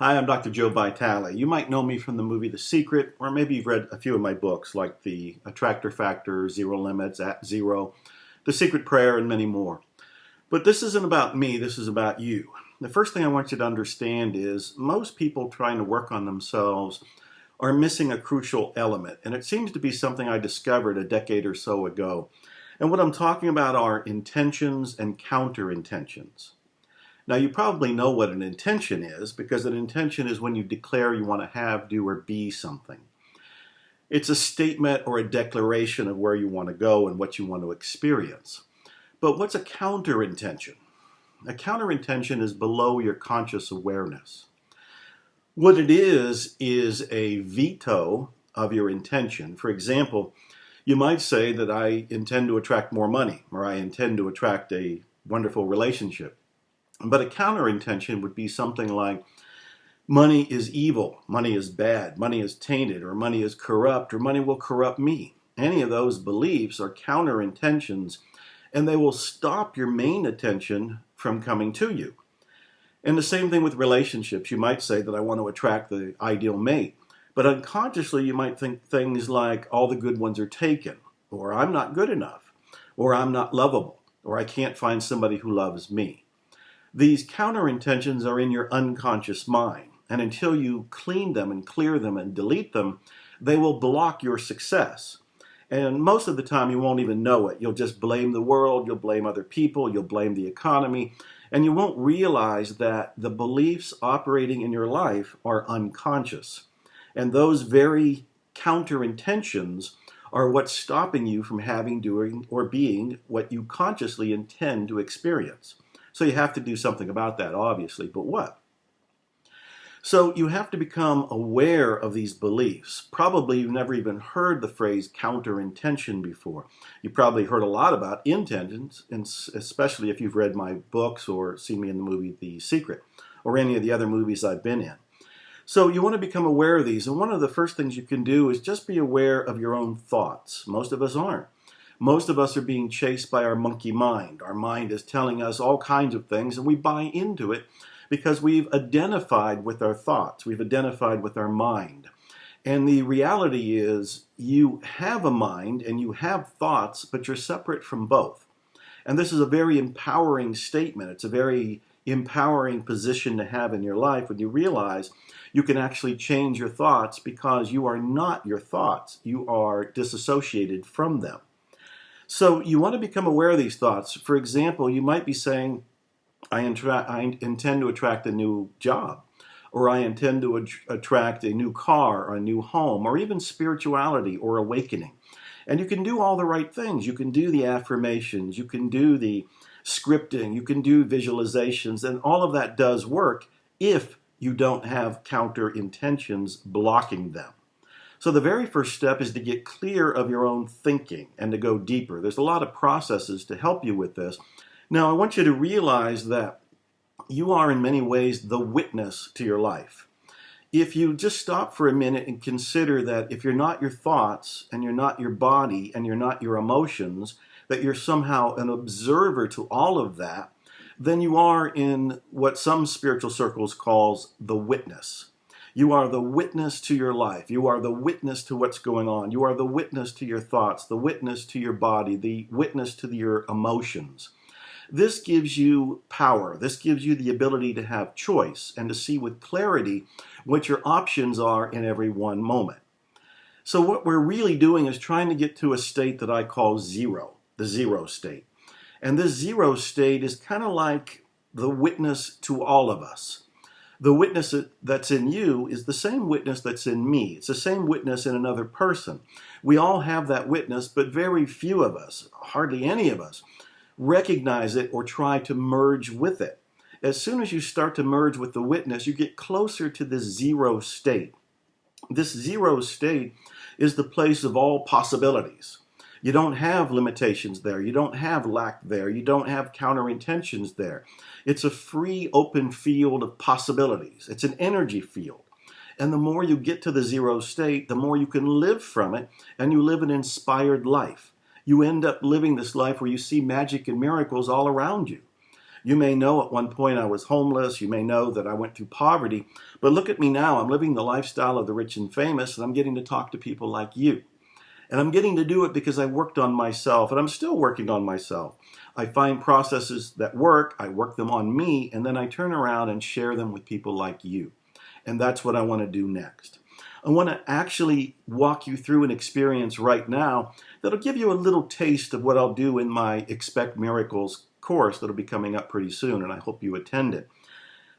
Hi, I'm Dr. Joe Vitale. You might know me from the movie The Secret, or maybe you've read a few of my books like The Attractor Factor, Zero Limits, At Zero, The Secret Prayer, and many more. But this isn't about me, this is about you. The first thing I want you to understand is most people trying to work on themselves are missing a crucial element, and it seems to be something I discovered a decade or so ago. And what I'm talking about are intentions and counter intentions. Now, you probably know what an intention is because an intention is when you declare you want to have, do, or be something. It's a statement or a declaration of where you want to go and what you want to experience. But what's a counter intention? A counter intention is below your conscious awareness. What it is a veto of your intention. For example, you might say that I intend to attract more money, or I intend to attract a wonderful relationship. But a counter intention would be something like, money is evil, money is bad, money is tainted, or money is corrupt, or money will corrupt me. Any of those beliefs are counter intentions, and they will stop your main attention from coming to you. And the same thing with relationships. You might say that I want to attract the ideal mate, but unconsciously you might think things like, all the good ones are taken, or I'm not good enough, or I'm not lovable, or I can't find somebody who loves me. These counter intentions are in your unconscious mind, and until you clean them and clear them and delete them, they will block your success. And most of the time you won't even know it. You'll just blame the world, you'll blame other people, you'll blame the economy, and you won't realize that the beliefs operating in your life are unconscious. And those very counter intentions are what's stopping you from having, doing, or being what you consciously intend to experience. So you have to do something about that, obviously, but what? So you have to become aware of these beliefs. Probably you've never even heard the phrase counter intention before. You probably heard a lot about intentions, especially if you've read my books or seen me in the movie The Secret, or any of the other movies I've been in. So you want to become aware of these, and one of the first things you can do is just be aware of your own thoughts. Most of us aren't. Most of us are being chased by our monkey mind. Our mind is telling us all kinds of things, and we buy into it because we've identified with our thoughts. We've identified with our mind. And the reality is you have a mind and you have thoughts, but you're separate from both. And this is a very empowering statement. It's a very empowering position to have in your life when you realize you can actually change your thoughts because you are not your thoughts. You are disassociated from them. So you want to become aware of these thoughts. For example, you might be saying, I intend to attract a new job, or I intend to attract a new car, or a new home, or even spirituality or awakening. And you can do all the right things. You can do the affirmations, you can do the scripting, you can do visualizations, and all of that does work if you don't have counter intentions blocking them. So the very first step is to get clear of your own thinking and to go deeper. There's a lot of processes to help you with this. Now, I want you to realize that you are in many ways the witness to your life. If you just stop for a minute and consider that if you're not your thoughts and you're not your body and you're not your emotions, that you're somehow an observer to all of that, then you are in what some spiritual circles calls the witness. You are the witness to your life. You are the witness to what's going on. You are the witness to your thoughts, the witness to your body, the witness to your emotions. This gives you power. This gives you the ability to have choice and to see with clarity what your options are in every one moment. So what we're really doing is trying to get to a state that I call zero, the zero state. And this zero state is kind of like the witness to all of us. The witness that's in you is the same witness that's in me. It's the same witness in another person. We all have that witness, but very few of us, hardly any of us, recognize it or try to merge with it. As soon as you start to merge with the witness, you get closer to this zero state. This zero state is the place of all possibilities. You don't have limitations there. You don't have lack there. You don't have counter intentions there. It's a free, open field of possibilities. It's an energy field. And the more you get to the zero state, the more you can live from it, and you live an inspired life. You end up living this life where you see magic and miracles all around you. You may know at one point I was homeless. You may know that I went through poverty. But look at me now. I'm living the lifestyle of the rich and famous, and I'm getting to talk to people like you. And I'm getting to do it because I worked on myself, and I'm still working on myself. I find processes that work, I work them on me, and then I turn around and share them with people like you. And that's what I want to do next. I want to actually walk you through an experience right now that'll give you a little taste of what I'll do in my Expect Miracles course that'll be coming up pretty soon, and I hope you attend it.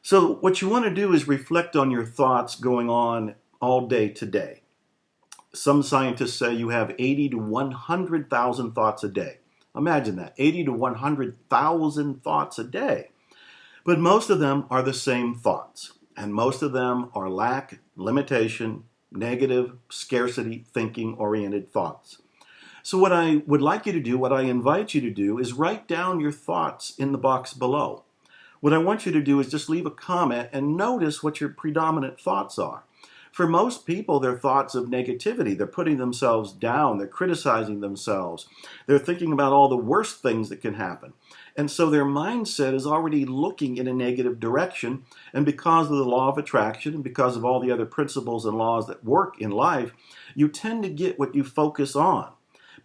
So what you want to do is reflect on your thoughts going on all day today. Some scientists say you have 80 to 100,000 thoughts a day. Imagine that, 80 to 100,000 thoughts a day. But most of them are the same thoughts, and most of them are lack, limitation, negative, scarcity, thinking-oriented thoughts. So what I would like you to do, what I invite you to do, is write down your thoughts in the box below. What I want you to do is just leave a comment and notice what your predominant thoughts are. For most people, they're thoughts of negativity. They're putting themselves down. They're criticizing themselves. They're thinking about all the worst things that can happen. And so their mindset is already looking in a negative direction. And because of the law of attraction and because of all the other principles and laws that work in life, you tend to get what you focus on.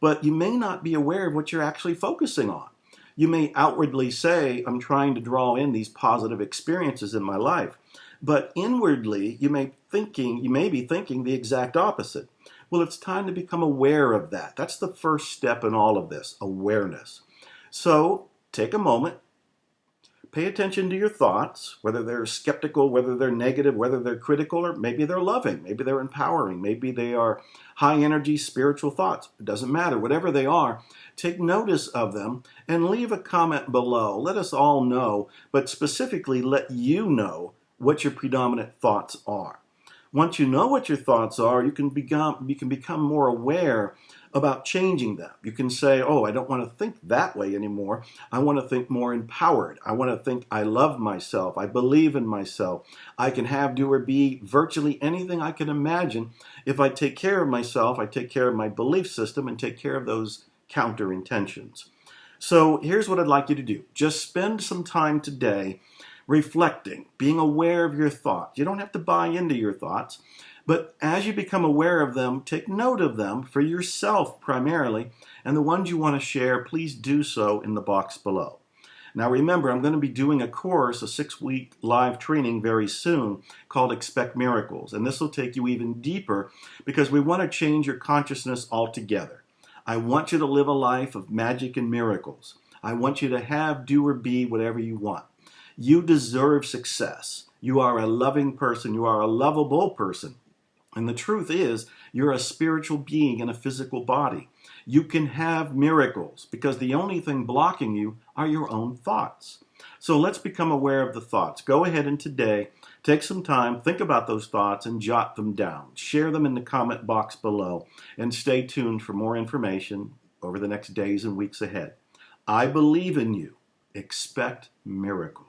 But you may not be aware of what you're actually focusing on. You may outwardly say, I'm trying to draw in these positive experiences in my life. But inwardly, you may be thinking the exact opposite. Well, it's time to become aware of that. That's the first step in all of this, awareness. So take a moment, pay attention to your thoughts, whether they're skeptical, whether they're negative, whether they're critical, or maybe they're loving, maybe they're empowering, maybe they are high energy spiritual thoughts. It doesn't matter. Whatever they are, take notice of them and leave a comment below. Let us all know, but specifically let you know what your predominant thoughts are. Once you know what your thoughts are, you can become more aware about changing them. You can say, oh, I don't want to think that way anymore. I want to think more empowered. I want to think I love myself. I believe in myself. I can have, do, or be virtually anything I can imagine if I take care of myself, I take care of my belief system, and take care of those counter intentions. So here's what I'd like you to do. Just spend some time today reflecting, being aware of your thoughts. You don't have to buy into your thoughts, but as you become aware of them, take note of them for yourself primarily, and the ones you want to share, please do so in the box below. Now remember, I'm going to be doing a course, a 6-week live training very soon called Expect Miracles, and this will take you even deeper because we want to change your consciousness altogether. I want you to live a life of magic and miracles. I want you to have, do, or be whatever you want. You deserve success. You are a loving person. You are a lovable person. And the truth is, you're a spiritual being in a physical body. You can have miracles because the only thing blocking you are your own thoughts. So let's become aware of the thoughts. Go ahead and today, take some time, think about those thoughts and jot them down. Share them in the comment box below and stay tuned for more information over the next days and weeks ahead. I believe in you. Expect miracles.